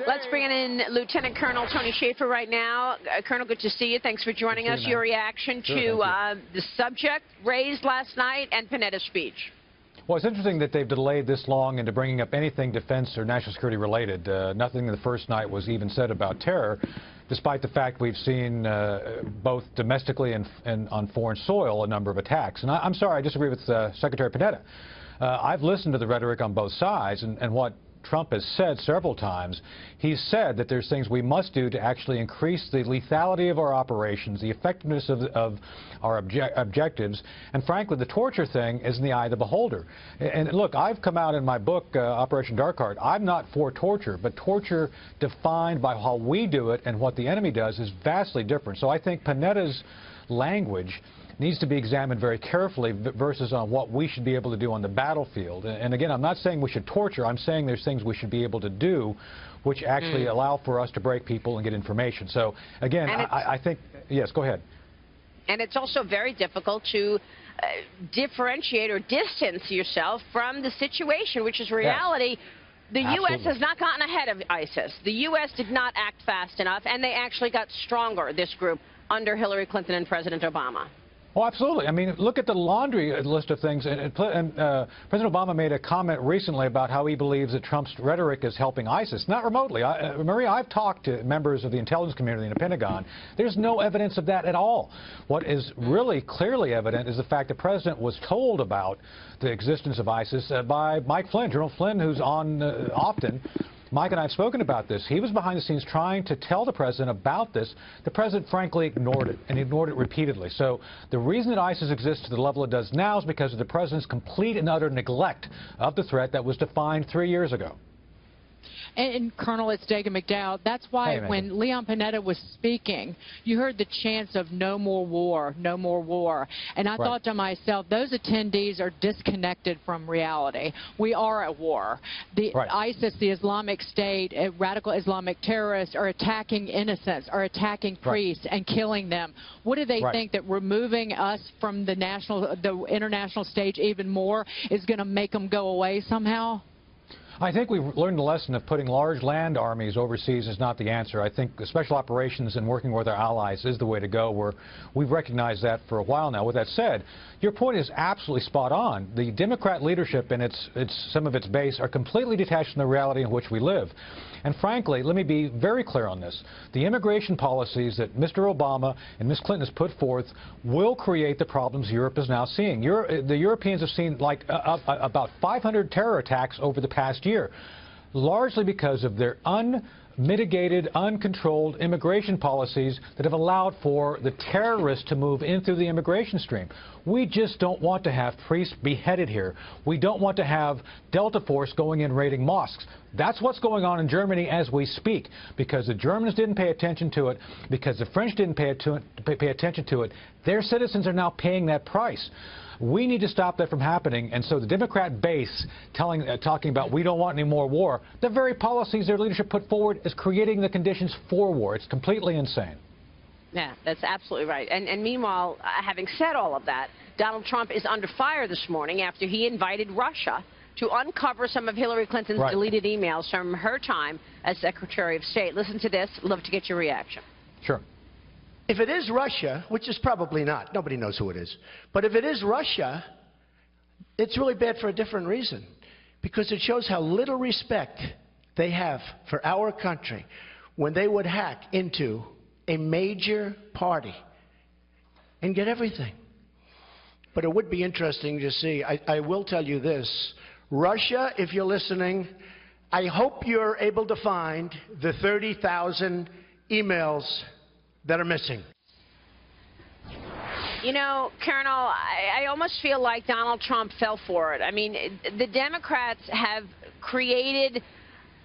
Let's bring in Lieutenant Colonel Tony Shaffer right now. Colonel, good to see you. Thanks for joining us. Your reaction to the subject raised last night and Panetta's speech. Well, it's interesting that they've delayed this long into bringing up anything defense or national security related. Nothing the first night was even said about terror, despite the fact we've seen both domestically and on foreign soil a number of attacks. And I'm sorry, I disagree with Secretary Panetta. I've listened to the rhetoric on both sides, and what Trump has said several times. He's said that there's things we must do to actually increase the lethality of our operations, the effectiveness of our objectives, and frankly, the torture thing is in the eye of the beholder. And look, I've come out in my book, Operation Dark Heart, I'm not for torture, but torture defined by how we do it and what the enemy does is vastly different. So I think Panetta's language needs to be examined very carefully versus on what we should be able to do on the battlefield. And again, I'm not saying we should torture. I'm saying there's things we should be able to do which actually allow for us to break people and get information. So again, I think, yes, go ahead. And it's also very difficult to differentiate or distance yourself from the situation, which is reality. The U.S. has not gotten ahead of ISIS. The U.S. did not act fast enough, and they actually got stronger, this group, under Hillary Clinton and President Obama. Oh, absolutely. I mean, look at the laundry list of things. And President Obama made a comment recently about how he believes that Trump's rhetoric is helping ISIS. Not remotely. Maria, I've talked to members of the intelligence community in the Pentagon. There's no evidence of that at all. What is really clearly evident is the fact the president was told about the existence of ISIS by Mike Flynn, General Flynn, who's on often. Mike and I have spoken about this. He was behind the scenes trying to tell the president about this. The president, frankly, ignored it, and ignored it repeatedly. So the reason that ISIS exists to the level it does now is because of the president's complete and utter neglect of the threat that was defined 3 years ago. And Colonel, it's Dagan McDowell. That's why when Leon Panetta was speaking, you heard the chants of no more war, no more war. And I thought to myself, those attendees are disconnected from reality. We are at war. The ISIS, the Islamic State, radical Islamic terrorists are attacking innocents, are attacking priests and killing them. What do they think, that removing us from the international stage even more is going to make them go away somehow? I think we've learned the lesson of putting large land armies overseas is not the answer. I think the special operations and working with our allies is the way to go. We've recognized that for a while now. With that said, your point is absolutely spot on. The Democrat leadership and some of its base are completely detached from the reality in which we live. And frankly, let me be very clear on this. The immigration policies that Mr. Obama and Ms. Clinton has put forth will create the problems Europe is now seeing. The Europeans have seen about 500 terror attacks over the past year, largely because of their unmitigated, uncontrolled immigration policies that have allowed for the terrorists to move in through the immigration stream. We just don't want to have priests beheaded here. We don't want to have Delta Force going in raiding mosques. That's what's going on in Germany as we speak, because the Germans didn't pay attention to it, because the French didn't pay attention to it. Their citizens are now paying that price. We need to stop that from happening. And so the Democrat base talking about we don't want any more war, the very policies their leadership put forward is creating the conditions for war. It's completely insane. Yeah, that's absolutely right. And meanwhile, having said all of that, Donald Trump is under fire this morning after he invited Russia to uncover some of Hillary Clinton's deleted emails from her time as Secretary of State. Listen to this. Love to get your reaction. Sure. If it is Russia, which is probably not, nobody knows who it is, but if it is Russia, it's really bad for a different reason, because it shows how little respect they have for our country when they would hack into a major party and get everything. But it would be interesting to see. I will tell you this. Russia, if you're listening, I hope you're able to find the 30,000 emails that are missing. You know, Colonel, I almost feel like Donald Trump fell for it. I mean, the Democrats have created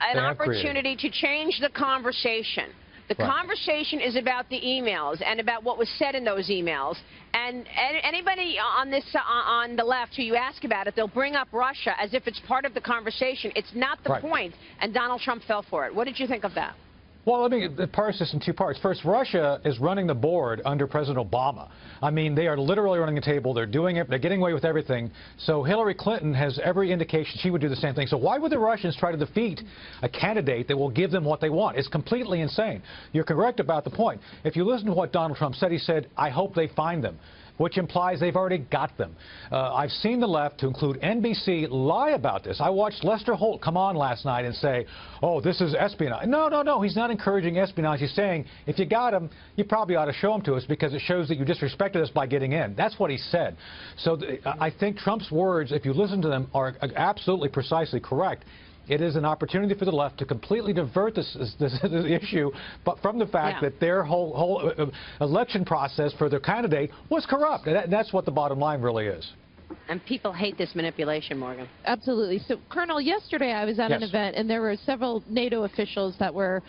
an opportunity to change the conversation. The conversation is about the emails and about what was said in those emails. And anybody on the left who you ask about it, they'll bring up Russia as if it's part of the conversation. It's not the point, and Donald Trump fell for it. What did you think of that? Well, let me parse this in two parts. First, Russia is running the board under President Obama. I mean, they are literally running the table. They're doing it. They're getting away with everything. So Hillary Clinton has every indication she would do the same thing. So why would the Russians try to defeat a candidate that will give them what they want? It's completely insane. You're correct about the point. If you listen to what Donald Trump said, he said, I hope they find them, which implies they've already got them. I've seen the left, to include NBC, lie about this. I watched Lester Holt come on last night and say, oh, this is espionage. No, no, no, he's not encouraging espionage. He's saying, if you got him, you probably ought to show him to us because it shows that you disrespected us by getting in. That's what he said. So I think Trump's words, if you listen to them, are absolutely precisely correct. It is an opportunity for the left to completely divert this issue, but from the fact that their whole election process for their candidate was corrupt. And that's what the bottom line really is. And people hate this manipulation, Morgan. Absolutely. So, Colonel, yesterday I was at an event, and there were several NATO officials that were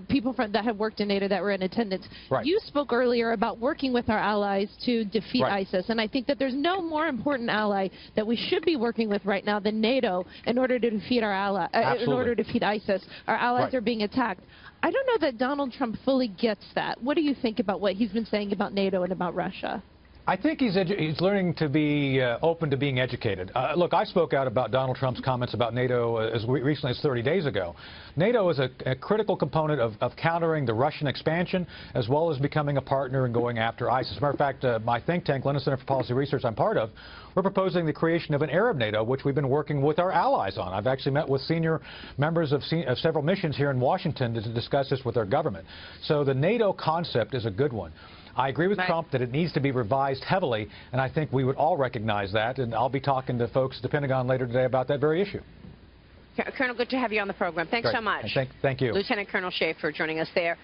people that had worked in NATO that were in attendance. Right. You spoke earlier about working with our allies to defeat ISIS, and I think that there's no more important ally that we should be working with right now than NATO in order to defeat our in order to defeat ISIS. Our allies are being attacked. I don't know that Donald Trump fully gets that. What do you think about what he's been saying about NATO and about Russia? I think he's learning to be open to being educated. Look, I spoke out about Donald Trump's comments about NATO as recently as 30 days ago. NATO is a critical component of countering the Russian expansion as well as becoming a partner in going after ISIS. As a matter of fact, my think tank, London Center for Policy Research I'm part of, we're proposing the creation of an Arab NATO, which we've been working with our allies on. I've actually met with senior members of several missions here in Washington to discuss this with their government. So the NATO concept is a good one. I agree with Trump that it needs to be revised heavily, and I think we would all recognize that, and I'll be talking to folks at the Pentagon later today about that very issue. Colonel, good to have you on the program. Thanks so much. Thank you. Lieutenant Colonel Shaffer joining us there.